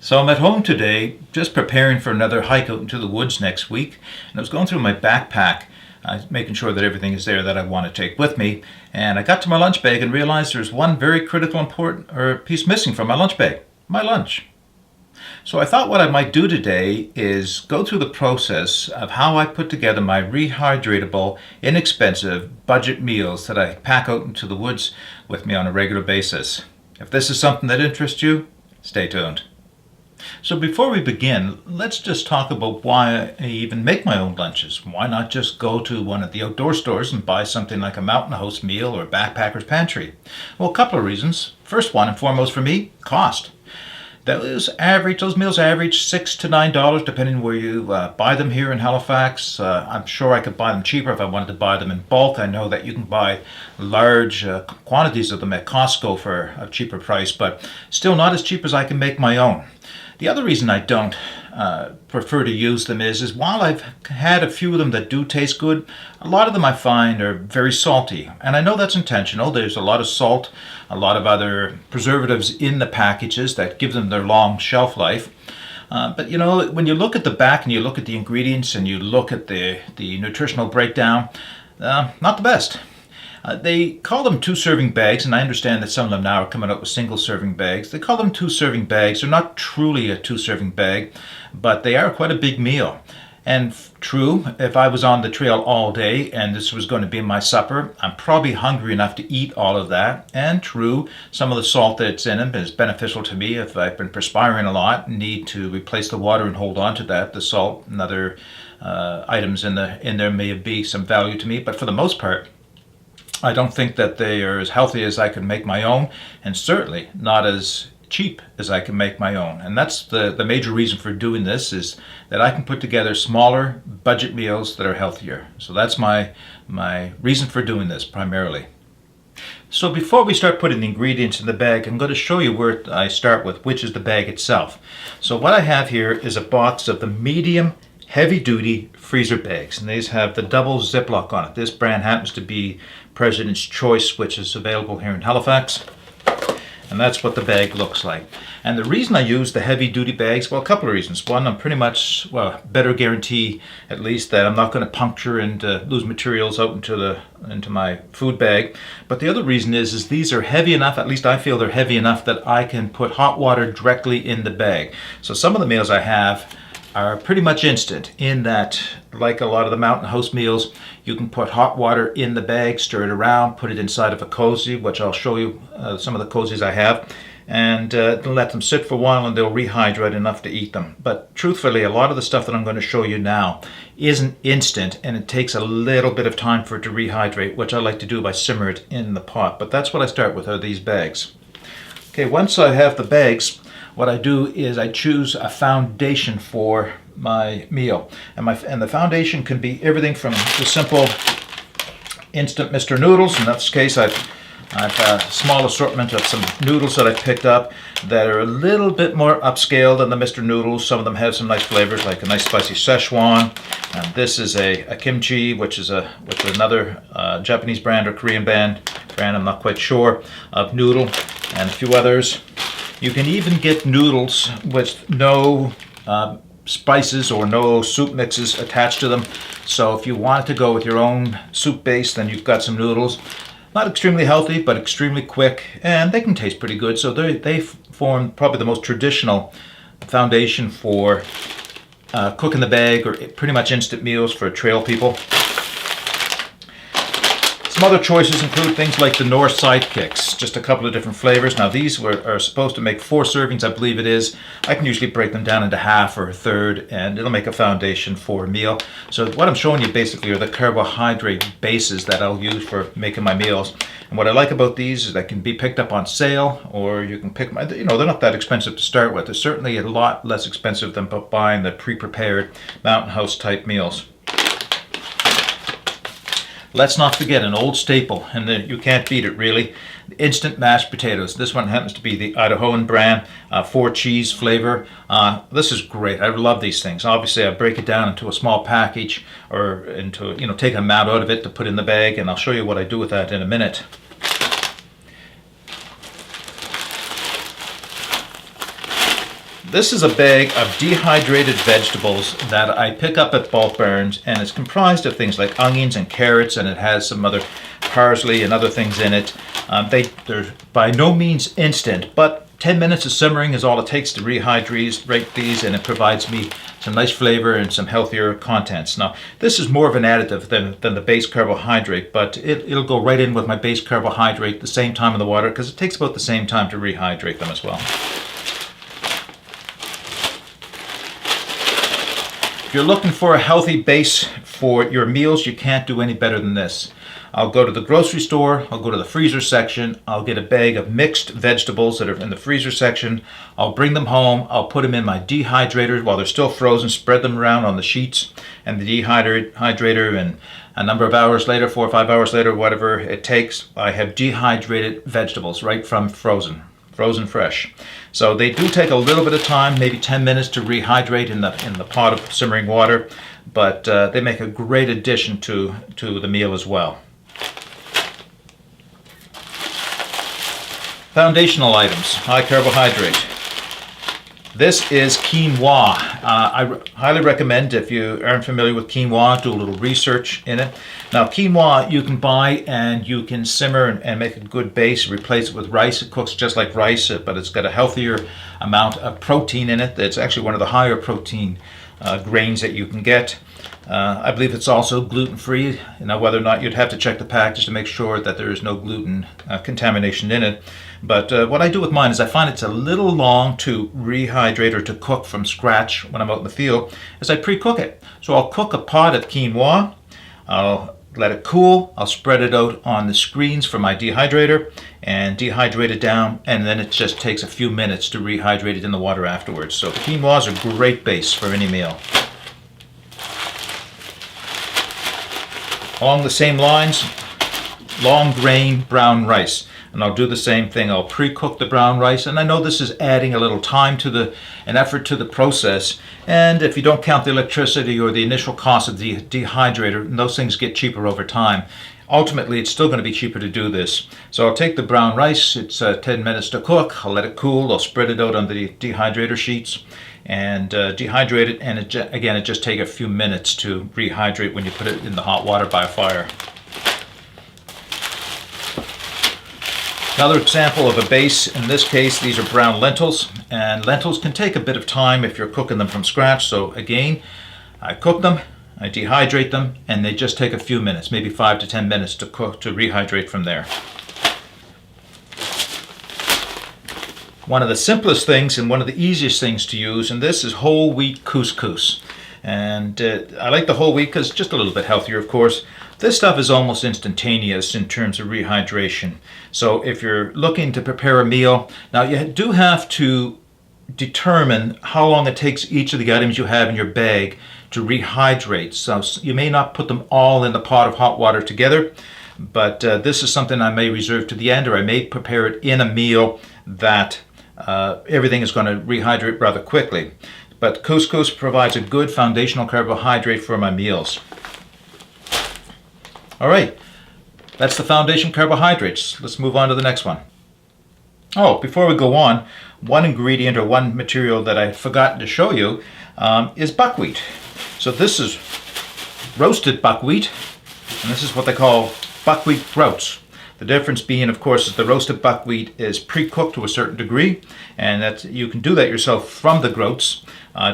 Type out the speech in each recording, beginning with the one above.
So I'm at home today, just preparing for another hike out into the woods next week, and I was going through my backpack, making sure that everything is there that I want to take with me. And I got to my lunch bag and realized there's one very critical, important piece missing from my lunch bag: my lunch. So I thought what I might do today is go through the process of how I put together my rehydratable, inexpensive budget meals that I pack out into the woods with me on a regular basis. If this is something that interests you, stay tuned. So before we begin, let's just talk about why I even make my own lunches. Why not just go to one of the outdoor stores and buy something like a Mountain House meal or Backpacker's Pantry? Well, a couple of reasons. First one and foremost for me, cost. Those meals average $6 to $9 depending where you buy them here in Halifax. I'm sure I could buy them cheaper if I wanted to buy them in bulk. I know that you can buy large quantities of them at Costco for a cheaper price, but still not as cheap as I can make my own. The other reason I don't prefer to use them is while I've had a few of them that do taste good, a lot of them I find are very salty. And I know that's intentional. There's a lot of salt, a lot of other preservatives in the packages that give them their long shelf life. But you know, when you look at the back and you look at the ingredients and you look at the nutritional breakdown, not the best. They call them 2-serving bags, and I understand that some of them now are coming up with single-serving bags. They call them 2-serving bags. They're not truly a 2-serving bag, but they are quite a big meal. And true, if I was on the trail all day and this was going to be my supper, I'm probably hungry enough to eat all of that. And true, some of the salt that's in them is beneficial to me if I've been perspiring a lot and need to replace the water and hold on to that. The salt and other items in there may be some value to me, but for the most part, I don't think that they are as healthy as I can make my own, and certainly not as cheap as I can make my own. And that's the major reason for doing this, is that I can put together smaller budget meals that are healthier. So that's my reason for doing this primarily. So before we start putting the ingredients in the bag, I'm going to show you where I start with, which is the bag itself. So what I have here is a box of the medium heavy-duty freezer bags, and these have the double Ziploc on it. This brand happens to be President's Choice, which is available here in Halifax, and that's what the bag looks like. And the reason I use the heavy-duty bags, well, a couple of reasons. One, I'm pretty much, better guarantee at least that I'm not going to puncture and lose materials out into my food bag. But the other reason is these are heavy enough, at least I feel they're heavy enough, that I can put hot water directly in the bag. So some of the meals I have are pretty much instant in that, like a lot of the Mountain House meals, you can put hot water in the bag, stir it around, put it inside of a cozy, which I'll show you some of the cozies I have, and let them sit for a while and they'll rehydrate enough to eat them. But truthfully, a lot of the stuff that I'm going to show you now isn't instant, and it takes a little bit of time for it to rehydrate, which I like to do by simmer it in the pot. But that's what I start with, are these bags. Okay, once I have the bags, what I do is I choose a foundation for my meal. And the foundation can be everything from the simple instant Mr. Noodles. In this case, I've a small assortment of some noodles that I picked up that are a little bit more upscale than the Mr. Noodles. Some of them have some nice flavors, like a nice spicy Szechuan. And this is a kimchi, which is another Japanese brand or Korean brand, I'm not quite sure, of noodle, and a few others. You can even get noodles with no spices or no soup mixes attached to them. So if you want to go with your own soup base, then you've got some noodles. Not extremely healthy, but extremely quick, and they can taste pretty good. So they form probably the most traditional foundation for cook in the bag or pretty much instant meals for trail people. Some other choices include things like the North Sidekicks, just a couple of different flavors. Now these are supposed to make 4 servings, I believe it is. I can usually break them down into half or a third, and it'll make a foundation for a meal. So what I'm showing you basically are the carbohydrate bases that I'll use for making my meals. And what I like about these is they can be picked up on sale, or you can pick them, they're not that expensive to start with. They're certainly a lot less expensive than buying the pre-prepared Mountain House type meals. Let's not forget an old staple, and you can't beat it really, instant mashed potatoes. This one happens to be the Idahoan brand, 4 cheese flavor. This is great. I love these things. Obviously, I break it down into a small package or into, take an amount out of it to put in the bag, and I'll show you what I do with that in a minute. This is a bag of dehydrated vegetables that I pick up at bulk barns, and it's comprised of things like onions and carrots, and it has some other parsley and other things in it. They're by no means instant, but 10 minutes of simmering is all it takes to rehydrate these, and it provides me some nice flavor and some healthier contents. Now, this is more of an additive than the base carbohydrate, but it'll go right in with my base carbohydrate the same time in the water, because it takes about the same time to rehydrate them as well. If you're looking for a healthy base for your meals, you can't do any better than this. I'll go to the grocery store, I'll go to the freezer section, I'll get a bag of mixed vegetables that are in the freezer section, I'll bring them home, I'll put them in my dehydrator while they're still frozen, spread them around on the sheets and the dehydrator, and a number of hours later, 4 or 5 hours later, whatever it takes, I have dehydrated vegetables right from frozen fresh. So they do take a little bit of time, maybe 10 minutes to rehydrate in the pot of simmering water, but they make a great addition to the meal as well. Foundational items, high carbohydrate. This is quinoa. I highly recommend, if you aren't familiar with quinoa, do a little research in it. Now, quinoa you can buy and you can simmer and make a good base, replace it with rice. It cooks just like rice, but it's got a healthier amount of protein in it. It's actually one of the higher protein grains that you can get. I believe it's also gluten-free. Now, whether or not, you'd have to check the package to make sure that there is no gluten contamination in it. But what I do with mine is I find it's a little long to rehydrate or to cook from scratch when I'm out in the field, is I pre-cook it. So I'll cook a pot of quinoa, I'll let it cool, I'll spread it out on the screens for my dehydrator and dehydrate it down, and then it just takes a few minutes to rehydrate it in the water afterwards. So quinoa is a great base for any meal. Along the same lines, long grain brown rice. And I'll do the same thing. I'll pre-cook the brown rice, and I know this is adding a little time to an effort to the process. And if you don't count the electricity or the initial cost of the dehydrator, those things get cheaper over time. Ultimately, it's still going to be cheaper to do this. So I'll take the brown rice. It's 10 minutes to cook. I'll let it cool. I'll spread it out on the dehydrator sheets and dehydrate it. And again, it just takes a few minutes to rehydrate when you put it in the hot water by a fire. Another example of a base, in this case, these are brown lentils, and lentils can take a bit of time if you're cooking them from scratch. So again, I cook them, I dehydrate them, and they just take a few minutes, maybe 5 to 10 minutes to cook, to rehydrate from there. One of the simplest things and one of the easiest things to use, and this is whole wheat couscous. And I like the whole wheat because it's just a little bit healthier, of course. This stuff is almost instantaneous in terms of rehydration. So if you're looking to prepare a meal, now you do have to determine how long it takes each of the items you have in your bag to rehydrate. So you may not put them all in the pot of hot water together, but this is something I may reserve to the end, or I may prepare it in a meal that everything is going to rehydrate rather quickly. But couscous provides a good foundational carbohydrate for my meals. All right, that's the foundation carbohydrates. Let's move on to the next one. Oh, before we go on, one ingredient or one material that I had forgotten to show you is buckwheat. So this is roasted buckwheat, and this is what they call buckwheat groats. The difference being, of course, is the roasted buckwheat is pre-cooked to a certain degree, and that you can do that yourself from the groats.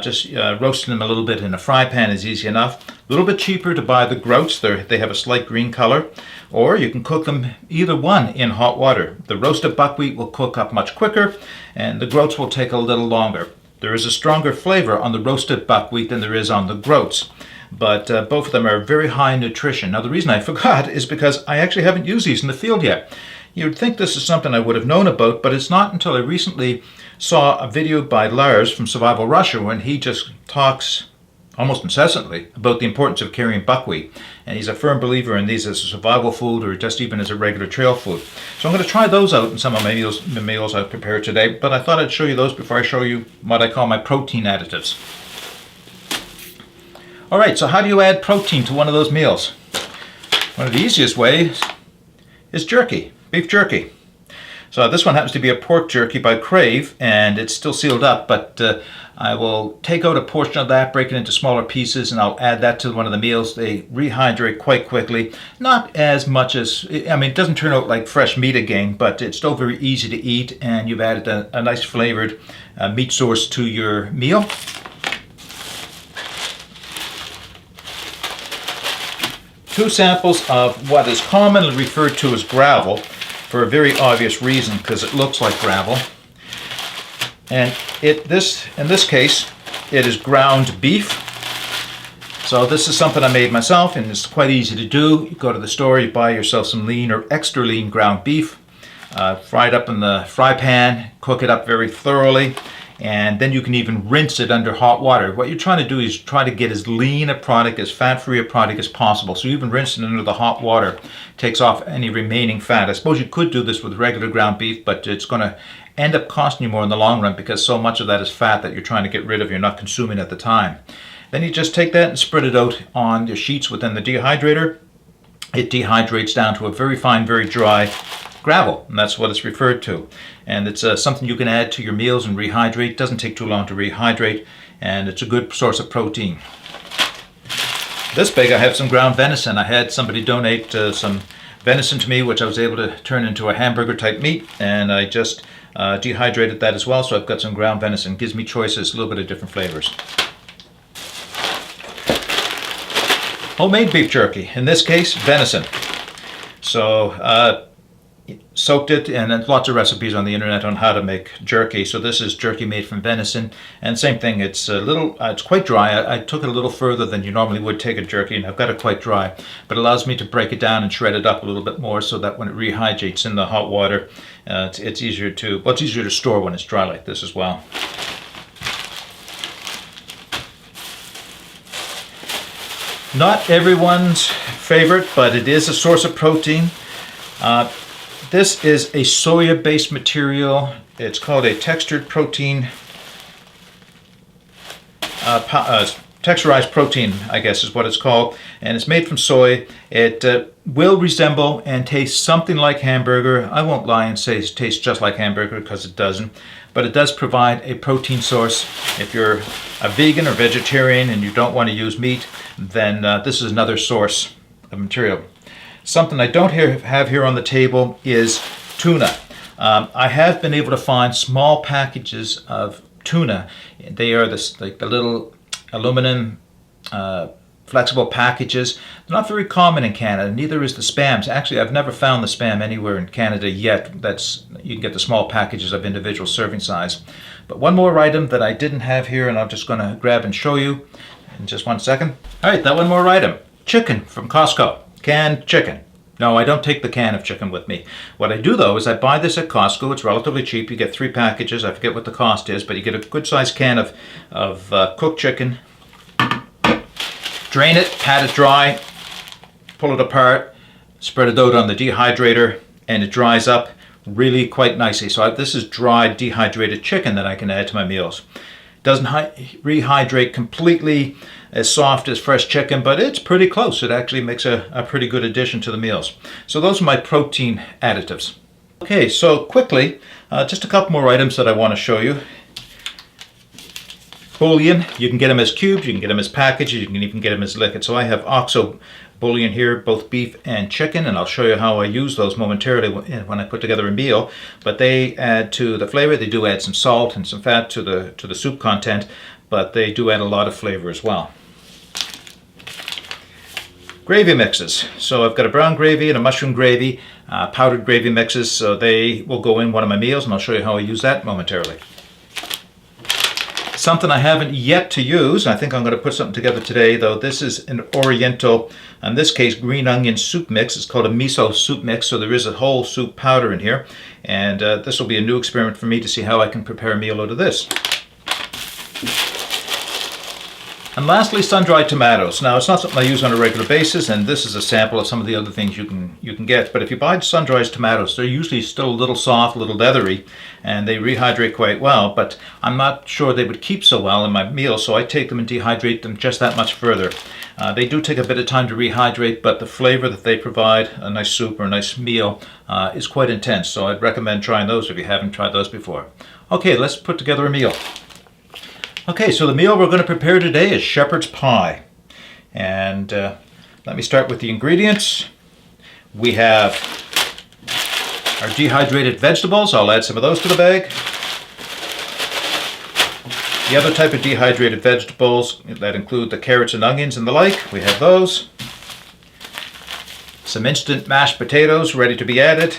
Just roasting them a little bit in a fry pan is easy enough. A little bit cheaper to buy the groats. They have a slight green color, or you can cook them either one in hot water. The roasted buckwheat will cook up much quicker, and the groats will take a little longer. There is a stronger flavor on the roasted buckwheat than there is on the groats, but both of them are very high in nutrition. Now, the reason I forgot is because I actually haven't used these in the field yet. You'd think this is something I would have known about, but it's not until I recently saw a video by Lars from Survival Russia when he just talks almost incessantly about the importance of carrying buckwheat. And he's a firm believer in these as a survival food or just even as a regular trail food. So I'm going to try those out in some of my meals I've prepared today, but I thought I'd show you those before I show you what I call my protein additives. All right, so how do you add protein to one of those meals? One of the easiest ways is jerky, beef jerky. So this one happens to be a pork jerky by Crave, and it's still sealed up, but I will take out a portion of that, break it into smaller pieces, and I'll add that to one of the meals. They rehydrate quite quickly. Not as much as, I mean, it doesn't turn out like fresh meat again, but it's still very easy to eat, and you've added a nice flavored meat source to your meal. Two samples of what is commonly referred to as gravel, for a very obvious reason, because it looks like gravel. And in this case, it is ground beef. So this is something I made myself, and it's quite easy to do. You go to the store, you buy yourself some lean or extra lean ground beef, fry it up in the fry pan, cook it up very thoroughly, and then you can even rinse it under hot water. What you're trying to do is try to get as lean a product, as fat-free a product as possible. So even rinsing it under the hot water takes off any remaining fat. I suppose you could do this with regular ground beef, but it's going to end up costing you more in the long run because so much of that is fat that you're trying to get rid of, you're not consuming at the time. Then you just take that and spread it out on the sheets within the dehydrator. It dehydrates down to a very fine, very dry gravel, and that's what it's referred to. And it's something you can add to your meals and rehydrate. It doesn't take too long to rehydrate, and it's a good source of protein. This bag I have some ground venison. I had somebody donate some venison to me, which I was able to turn into a hamburger type meat, and I just dehydrated that as well, so I've got some ground venison. Gives me choices, a little bit of different flavors. Homemade beef jerky, in this case venison. So soaked it, and there's lots of recipes on the internet on how to make jerky. So this is jerky made from venison, and same thing, it's it's quite dry. I took it a little further than you normally would take a jerky, and I've got it quite dry, but it allows me to break it down and shred it up a little bit more so that when it rehydrates in the hot water, it's easier to store when it's dry like this as well. Not everyone's favorite, but it is a source of protein. This is a soya-based material. It's called a textured protein, texturized protein, I guess is what it's called, and it's made from soy. It will resemble and taste something like hamburger. I won't lie and say it tastes just like hamburger, because it doesn't, but it does provide a protein source. If you're a vegan or vegetarian and you don't want to use meat, then this is another source of material. Something I don't have here on the table is tuna. I have been able to find small packages of tuna. They are like the little aluminum flexible packages. They're not very common in Canada, neither is the spams. Actually, I've never found the spam anywhere in Canada yet. You can get the small packages of individual serving size. But one more item that I didn't have here, and I'm just going to grab and show you in just 1 second. All right, that one more item. Chicken from Costco. Canned chicken. No, I don't take the can of chicken with me. What I do, though, is I buy this at Costco. It's relatively cheap. You get 3 packages. I forget what the cost is, but you get a good-sized can of cooked chicken. Drain it, pat it dry, pull it apart, spread it out on the dehydrator, and it dries up really quite nicely. So this is dried, dehydrated chicken that I can add to my meals. Doesn't rehydrate completely as soft as fresh chicken, but it's pretty close. It actually makes a pretty good addition to the meals. So those are my protein additives. Okay, so quickly, just a couple more items that I want to show you. Bouillon, you can get them as cubes, you can get them as packages, you can even get them as liquid. So I have OXO bouillon here, both beef and chicken, and I'll show you how I use those momentarily when I put together a meal. But they add to the flavor. They do add some salt and some fat to the soup content, but they do add a lot of flavor as well. Gravy mixes. So I've got a brown gravy and a mushroom gravy, powdered gravy mixes, so they will go in one of my meals, and I'll show you how I use that momentarily. Something I haven't yet to use, I think I'm going to put something together today, though. This is an Oriental, in this case, green onion soup mix. It's called a miso soup mix, so there is a whole soup powder in here. And this will be a new experiment for me to see how I can prepare a meal out of this. And lastly, sun-dried tomatoes. Now, it's not something I use on a regular basis, and this is a sample of some of the other things you can get. But if you buy sun-dried tomatoes, they're usually still a little soft, a little leathery, and they rehydrate quite well. But I'm not sure they would keep so well in my meal, so I take them and dehydrate them just that much further. They do take a bit of time to rehydrate, but the flavor that they provide, a nice soup or a nice meal, is quite intense. So I'd recommend trying those if you haven't tried those before. Okay, let's put together a meal. Okay, so the meal we're going to prepare today is shepherd's pie. And let me start with the ingredients. We have our dehydrated vegetables. I'll add some of those to the bag. The other type of dehydrated vegetables that include the carrots and onions and the like, we have those. Some instant mashed potatoes ready to be added.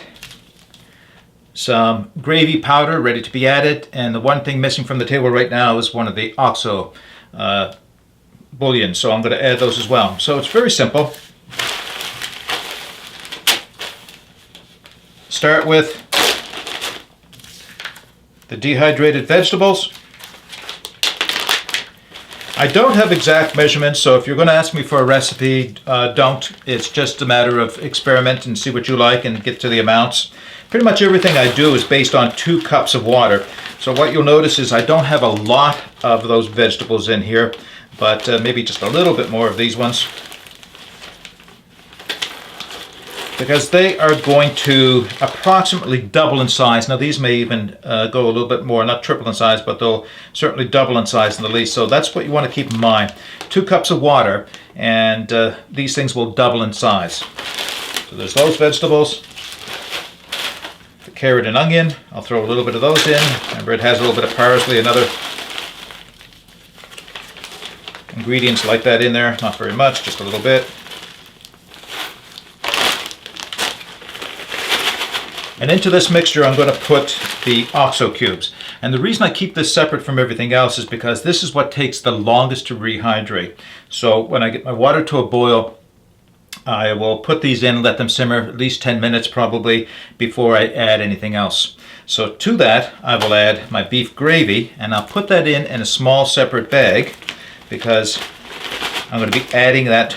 Some gravy powder ready to be added, and the one thing missing from the table right now is one of the OXO bouillon, so I'm going to add those as well. So it's very simple. Start with the dehydrated vegetables. I don't have exact measurements, so if you're going to ask me for a recipe, don't. It's just a matter of experiment and see what you like and get to the amounts. Pretty much everything I do is based on 2 cups of water. So what you'll notice is I don't have a lot of those vegetables in here, but maybe just a little bit more of these ones, because they are going to approximately double in size. Now these may even go a little bit more, not triple in size, but they'll certainly double in size in the least. So that's what you want to keep in mind. 2 cups of water, and these things will double in size. So there's those vegetables. The carrot and onion, I'll throw a little bit of those in. Remember, it has a little bit of parsley and other ingredients like that in there. Not very much, just a little bit. And into this mixture I'm going to put the OXO cubes. And the reason I keep this separate from everything else is because this is what takes the longest to rehydrate. So when I get my water to a boil, I will put these in and let them simmer at least 10 minutes probably before I add anything else. So to that I will add my beef gravy, and I'll put that in a small separate bag because I'm going to be adding that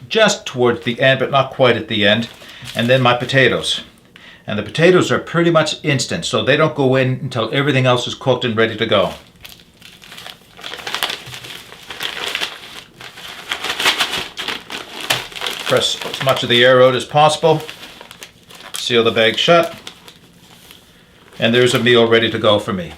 just towards the end, but not quite at the end. And then my potatoes. And the potatoes are pretty much instant, so they don't go in until everything else is cooked and ready to go. Press as much of the air out as possible. Seal the bag shut. And there's a meal ready to go for me.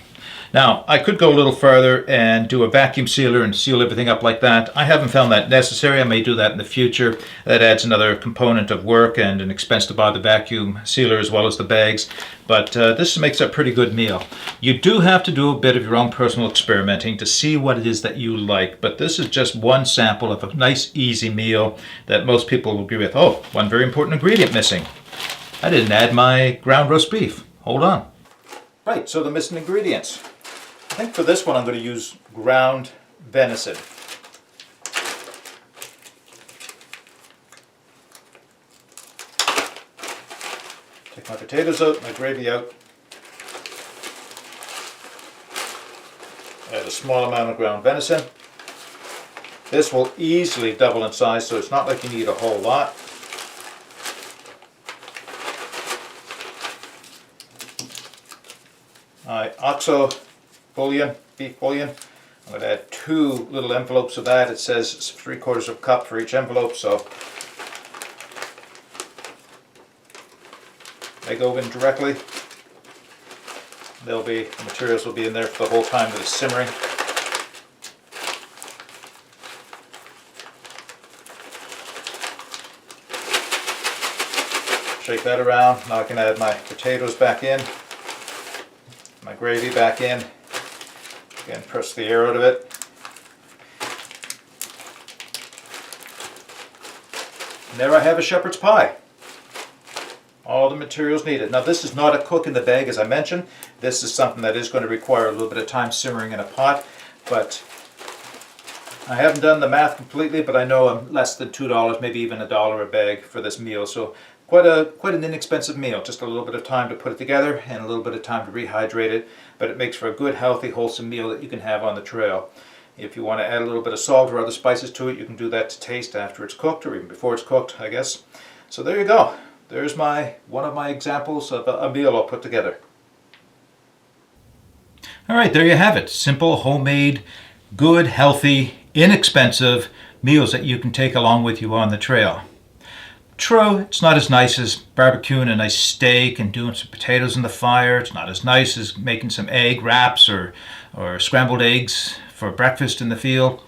Now, I could go a little further and do a vacuum sealer and seal everything up like that. I haven't found that necessary. I may do that in the future. That adds another component of work and an expense to buy the vacuum sealer as well as the bags. But this makes a pretty good meal. You do have to do a bit of your own personal experimenting to see what it is that you like. But this is just one sample of a nice, easy meal that most people will agree with. Oh, one very important ingredient missing. I didn't add my ground roast beef. Hold on. Right, so the missing ingredients. I think for this one I'm going to use ground venison. Take my potatoes out, my gravy out. Add a small amount of ground venison. This will easily double in size, so it's not like you need a whole lot. My OXO bouillon, beef bouillon. I'm going to add 2 little envelopes of that. It says it's 3/4 cup for each envelope, so they go in directly. The materials will be in there for the whole time that it's simmering. Shake that around. Now I can add my potatoes back in, my gravy back in. Again, press the air out of it. And there I have a shepherd's pie. All the materials needed. Now this is not a cook in the bag, as I mentioned. This is something that is going to require a little bit of time simmering in a pot. But I haven't done the math completely, but I know I'm less than $2, maybe even $1 a bag for this meal. So quite an inexpensive meal. Just a little bit of time to put it together and a little bit of time to rehydrate it. But it makes for a good, healthy, wholesome meal that you can have on the trail. If you want to add a little bit of salt or other spices to it, you can do that to taste after it's cooked, or even before it's cooked, I guess. So there you go. There's one of my examples of a meal I'll put together. All right, there you have it. Simple, homemade, good, healthy, inexpensive meals that you can take along with you on the trail. True, it's not as nice as barbecuing a nice steak and doing some potatoes in the fire. It's not as nice as making some egg wraps or scrambled eggs for breakfast in the field.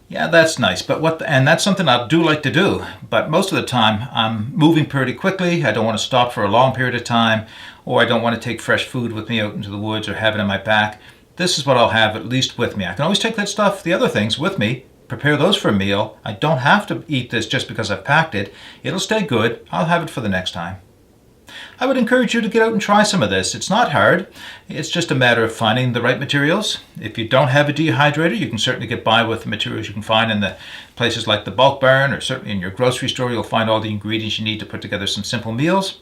Yeah, that's nice, and that's something I do like to do. But most of the time, I'm moving pretty quickly. I don't want to stop for a long period of time, or I don't want to take fresh food with me out into the woods or have it in my back. This is what I'll have at least with me. I can always take that stuff, the other things, with me, prepare those for a meal. I don't have to eat this just because I've packed it. It'll stay good. I'll have it for the next time. I would encourage you to get out and try some of this. It's not hard. It's just a matter of finding the right materials. If you don't have a dehydrator, you can certainly get by with the materials you can find in the places like the bulk barn, or certainly in your grocery store. You'll find all the ingredients you need to put together some simple meals.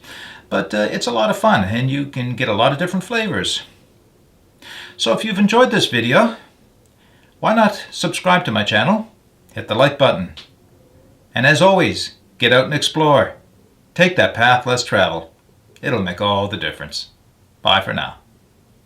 But it's a lot of fun, and you can get a lot of different flavors. So if you've enjoyed this video, why not subscribe to my channel? Hit the like button. And as always, get out and explore. Take that path less traveled. It'll make all the difference. Bye for now.